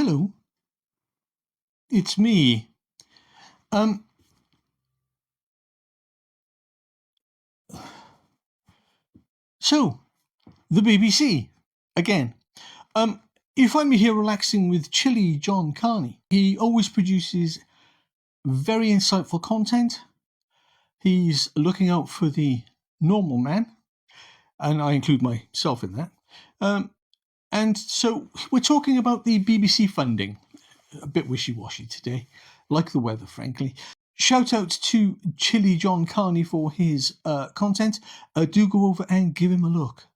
Hello, it's me. Um, so, the BBC, again. Um, you find me here relaxing with Chilly John Carney. He always produces very insightful content. He's looking out for the normal man, and I include myself in that. And so we're talking about the BBC funding. A bit wishy-washy today, like the weather, frankly. Shout out to Chilly John Carney for his content. Do go over and give him a look.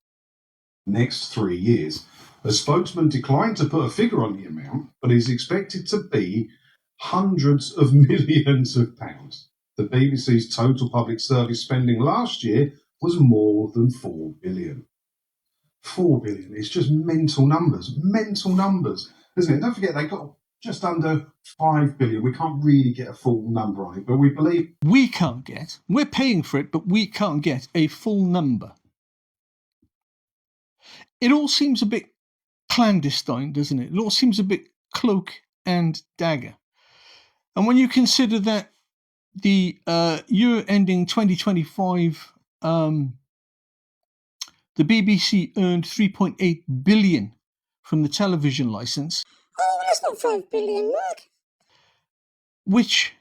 Next 3 years. A spokesman declined to put a figure on the amount, but is expected to be hundreds of millions of pounds. The BBC's total public service spending last year was more than 4 billion. 4 billion, it's just mental numbers, isn't it? Don't forget, they got just under 5 billion. We can't really get a full number on it, but we believe... We're paying for it, but we can't get a full number. It all seems a bit clandestine, doesn't it? It all seems a bit cloak and dagger. And when you consider that the year ending 2025, the BBC earned 3.8 billion from the television licence. Oh, that's not 5 billion, Mark. Which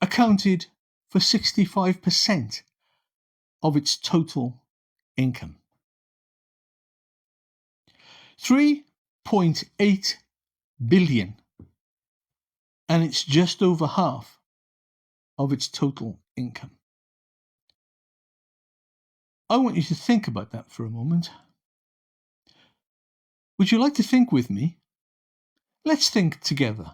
accounted for 65% of its total income. 3.8 billion, and it's just over half of its total income. I want you to think about that for a moment. Would you like to think with me? Let's think together.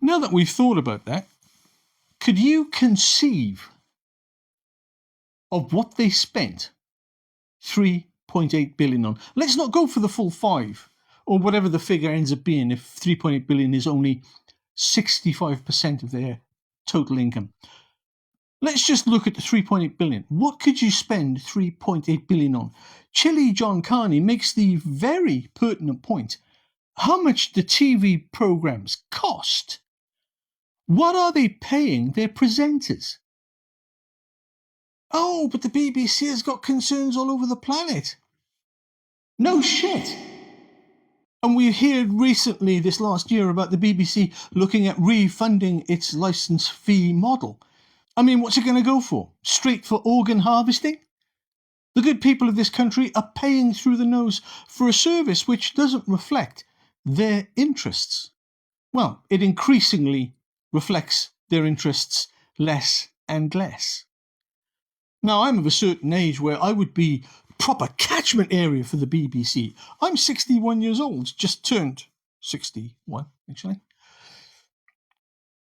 Now that we've thought about that, could you conceive of what they spent 3.8 billion on? Let's not go for the full 5, or whatever the figure ends up being, if 3.8 billion is only 65% of their total income. Let's just look at the 3.8 billion. What could you spend 3.8 billion on? Chilly John Carney makes the very pertinent point. How much do TV programmes cost? What are they paying their presenters? Oh, but the BBC has got concerns all over the planet. No shit. And we heard recently this last year about the BBC looking at refunding its licence fee model. I mean, what's it going to go for? Straight for organ harvesting? The good people of this country are paying through the nose for a service which doesn't reflect their interests. Well, it increasingly reflects their interests less and less. Now, I'm of a certain age where I would be proper catchment area for the BBC. I'm 61 years old, just turned 61, actually.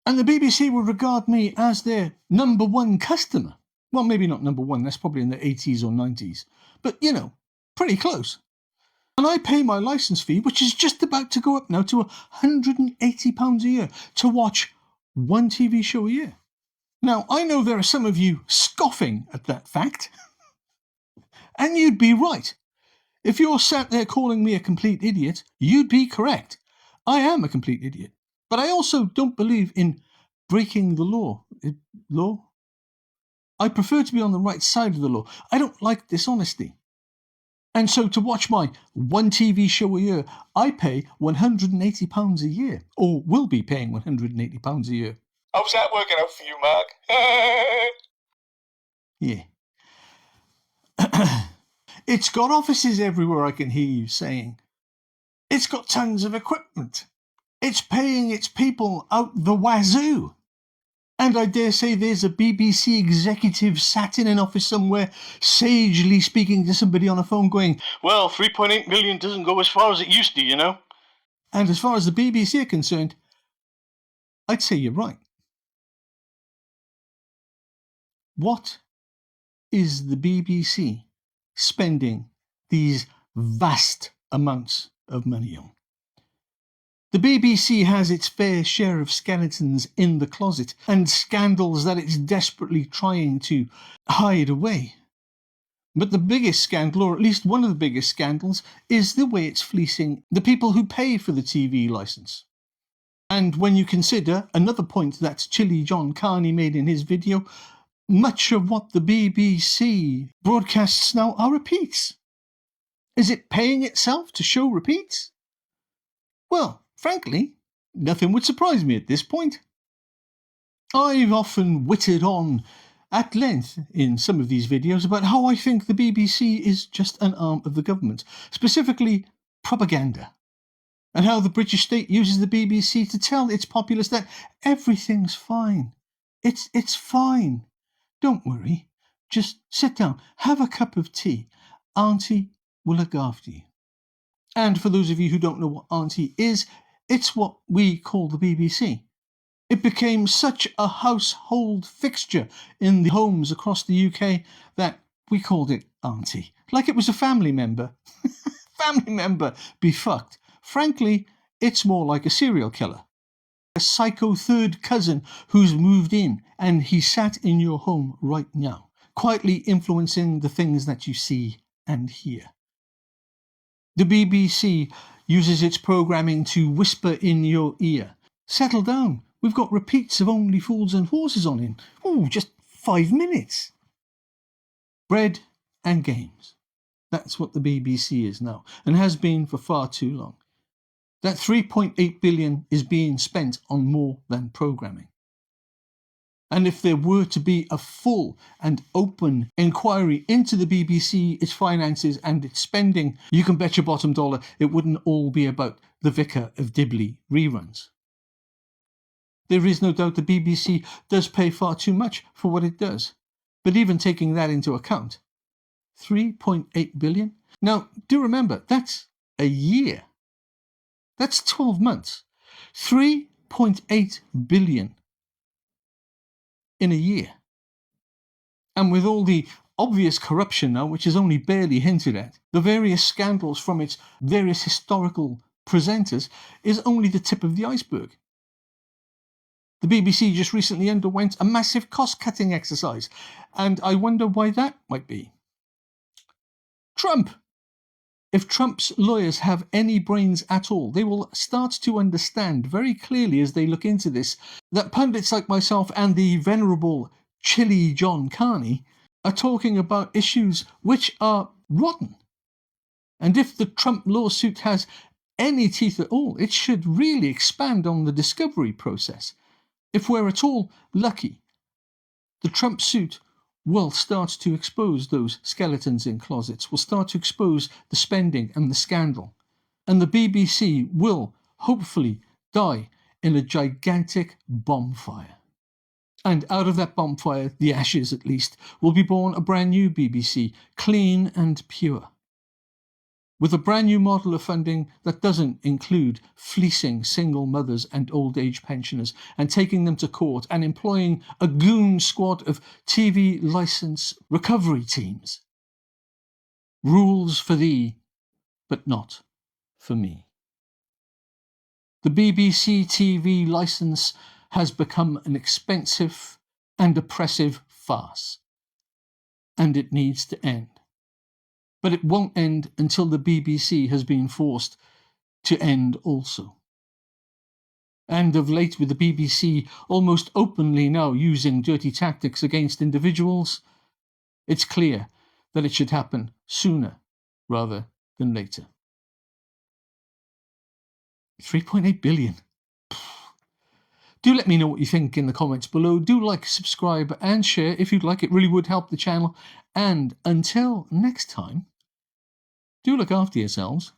And the BBC would regard me as their number one customer. Well, maybe not number one, that's probably in the 80s or 90s. But, you know, pretty close. And I pay my licence fee, which is just about to go up now to £180 a year, to watch one TV show a year. Now, I know there are some of you scoffing at that fact. And you'd be right. If you're sat there calling me a complete idiot, you'd be correct. I am a complete idiot. But I also don't believe in breaking the law. Law? I prefer to be on the right side of the law. I don't like dishonesty. And so to watch my one TV show a year, I pay £180 a year, or will be paying £180 a year. How's that working out for you, Mark? Yeah. It's got offices everywhere, I can hear you saying. It's got tons of equipment. It's paying its people out the wazoo. And I dare say there's a BBC executive sat in an office somewhere, sagely speaking to somebody on a phone going, well, 3.8 million doesn't go as far as it used to, you know. And as far as the BBC are concerned, I'd say you're right. What is the BBC spending these vast amounts of money on? The BBC has its fair share of skeletons in the closet and scandals that it's desperately trying to hide away. But the biggest scandal, or at least one of the biggest scandals, is the way it's fleecing the people who pay for the TV licence. And when you consider another point that Chilly John Carney made in his video, much of what the BBC broadcasts now are repeats. Is it paying itself to show repeats? Well, frankly, nothing would surprise me at this point. I've often witted on at length in some of these videos about how I think the BBC is just an arm of the government, specifically propaganda, and how the British state uses the BBC to tell its populace that everything's fine. It's fine. Don't worry. Just sit down, have a cup of tea. Auntie will look after you. And for those of you who don't know what Auntie is, it's what we call the BBC. It became such a household fixture in the homes across the UK that we called it Auntie, like it was a family member. Family member be fucked. Frankly, it's more like a serial killer. A psycho third cousin who's moved in and he sat in your home right now, quietly influencing the things that you see and hear. The BBC uses its programming to whisper in your ear, settle down, we've got repeats of Only Fools and Horses on in. Oh, just 5 minutes. Bread and games. That's what the BBC is now, and has been for far too long. That 3.8 billion is being spent on more than programming. And if there were to be a full and open inquiry into the BBC, its finances and its spending, you can bet your bottom dollar it wouldn't all be about the Vicar of Dibley reruns. There is no doubt the BBC does pay far too much for what it does. But even taking that into account, 3.8 billion? Now, do remember, that's a year. That's 12 months. 3.8 billion in a year. And with all the obvious corruption now, which is only barely hinted at, the various scandals from its various historical presenters is only the tip of the iceberg. The BBC just recently underwent a massive cost-cutting exercise, and I wonder why that might be. Trump. If Trump's lawyers have any brains at all, they will start to understand very clearly as they look into this that pundits like myself and the venerable Chilly John Carney are talking about issues which are rotten. And if the Trump lawsuit has any teeth at all, it should really expand on the discovery process. If we're at all lucky, the Trump suit will start to expose those skeletons in closets, will start to expose the spending and the scandal. And the BBC will hopefully die in a gigantic bonfire. And out of that bonfire, the ashes at least, will be born a brand new BBC, clean and pure. With a brand new model of funding that doesn't include fleecing single mothers and old age pensioners and taking them to court and employing a goon squad of TV licence recovery teams. Rules for thee, but not for me. The BBC TV licence has become an expensive and oppressive farce, and it needs to end. But it won't end until the BBC has been forced to end also. And of late, with the BBC almost openly now using dirty tactics against individuals, it's clear that it should happen sooner rather than later. 3.8 billion. Do let me know what you think in the comments below. Do like, subscribe and share if you'd like. It really would help the channel. And until next time, do look after yourselves.